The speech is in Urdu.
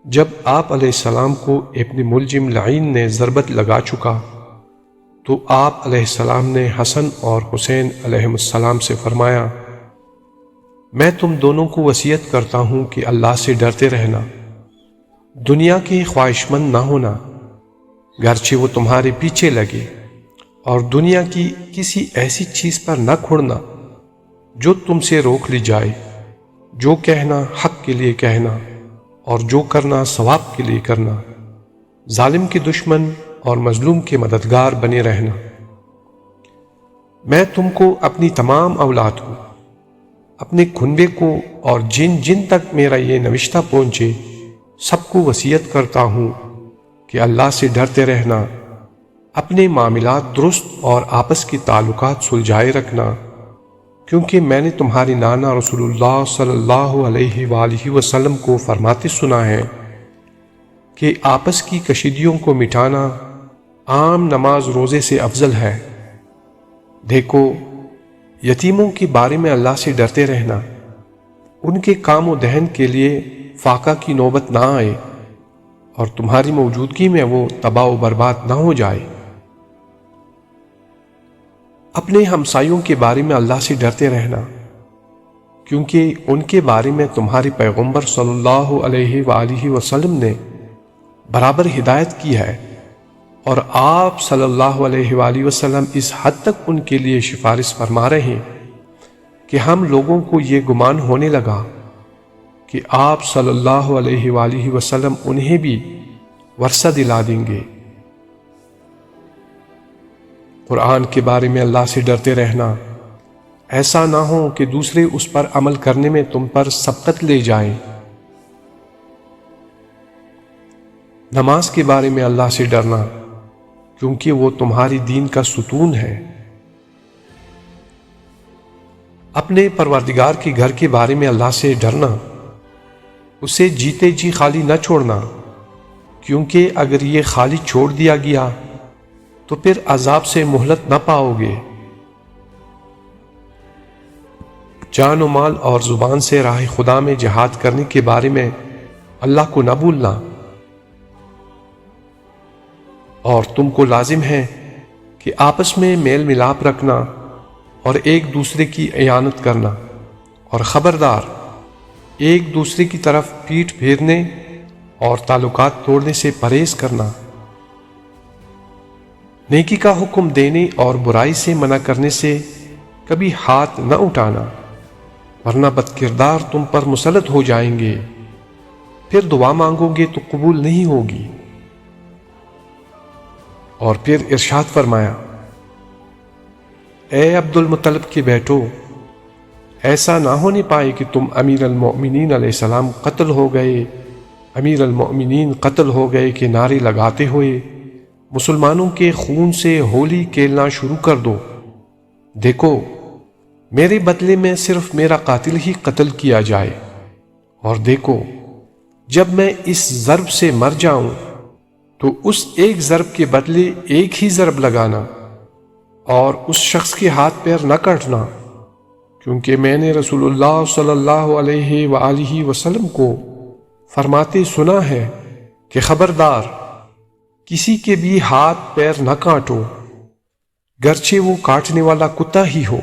جب آپ علیہ السلام کو ابن ملجم لعین نے ضربت لگا چکا تو آپ علیہ السلام نے حسن اور حسین علیہ السلام سے فرمایا، میں تم دونوں کو وصیت کرتا ہوں کہ اللہ سے ڈرتے رہنا، دنیا کی خواہش مند نہ ہونا، گرچہ وہ تمہارے پیچھے لگے، اور دنیا کی کسی ایسی چیز پر نہ کھڑنا جو تم سے روک لی جائے، جو کہنا حق کے لیے کہنا اور جو کرنا ثواب کے لیے کرنا، ظالم کے دشمن اور مظلوم کے مددگار بنے رہنا۔ میں تم کو اپنی تمام اولاد کو، اپنے کنبے کو اور جن جن تک میرا یہ نوشتہ پہنچے سب کو وصیت کرتا ہوں کہ اللہ سے ڈرتے رہنا، اپنے معاملات درست اور آپس کے تعلقات سلجھائے رکھنا، کیونکہ میں نے تمہاری نانا رسول اللہ صلی اللہ علیہ وآلہ وسلم کو فرماتے سنا ہے کہ آپس کی کشیدگیوں کو مٹانا عام نماز روزے سے افضل ہے۔ دیکھو، یتیموں کے بارے میں اللہ سے ڈرتے رہنا، ان کے کام و دہن کے لیے فاقہ کی نوبت نہ آئے اور تمہاری موجودگی میں وہ تباہ و برباد نہ ہو جائے۔ اپنے ہمسایوں کے بارے میں اللہ سے ڈرتے رہنا، کیونکہ ان کے بارے میں تمہارے پیغمبر صلی اللہ علیہ وآلہ وسلم نے برابر ہدایت کی ہے، اور آپ صلی اللہ علیہ وآلہ وسلم اس حد تک ان کے لیے سفارش فرما رہے ہیں کہ ہم لوگوں کو یہ گمان ہونے لگا کہ آپ صلی اللہ علیہ وآلہ وسلم انہیں بھی ورثہ دلا دیں گے۔ قرآن کے بارے میں اللہ سے ڈرتے رہنا، ایسا نہ ہو کہ دوسرے اس پر عمل کرنے میں تم پر سبقت لے جائیں۔ نماز کے بارے میں اللہ سے ڈرنا، کیونکہ وہ تمہاری دین کا ستون ہے۔ اپنے پروردگار کے گھر کے بارے میں اللہ سے ڈرنا، اسے جیتے جی خالی نہ چھوڑنا، کیونکہ اگر یہ خالی چھوڑ دیا گیا تو پھر عذاب سے مہلت نہ پاؤ گے۔ جان و مال اور زبان سے راہ خدا میں جہاد کرنے کے بارے میں اللہ کو نہ بھولنا، اور تم کو لازم ہے کہ آپس میں میل ملاپ رکھنا اور ایک دوسرے کی اعانت کرنا، اور خبردار، ایک دوسرے کی طرف پیٹھ پھیرنے اور تعلقات توڑنے سے پرہیز کرنا، نیکی کا حکم دینے اور برائی سے منع کرنے سے کبھی ہاتھ نہ اٹھانا، ورنہ بد کردار تم پر مسلط ہو جائیں گے، پھر دعا مانگو گے تو قبول نہیں ہوگی۔ اور پھر ارشاد فرمایا، اے عبد المطلب کے بیٹو، ایسا نہ ہونے پائے کہ تم امیر المؤمنین علیہ السلام قتل ہو گئے، امیر المؤمنین قتل ہو گئے کہ نعرے لگاتے ہوئے مسلمانوں کے خون سے ہولی کھیلنا شروع کر دو۔ دیکھو، میرے بدلے میں صرف میرا قاتل ہی قتل کیا جائے، اور دیکھو، جب میں اس ضرب سے مر جاؤں تو اس ایک ضرب کے بدلے ایک ہی ضرب لگانا، اور اس شخص کے ہاتھ پیر نہ کاٹنا، کیونکہ میں نے رسول اللہ صلی اللہ علیہ وآلہ وسلم کو فرماتے سنا ہے کہ خبردار، کسی کے بھی ہاتھ پیر نہ کاٹو، گرچہ وہ کاٹنے والا کتا ہی ہو۔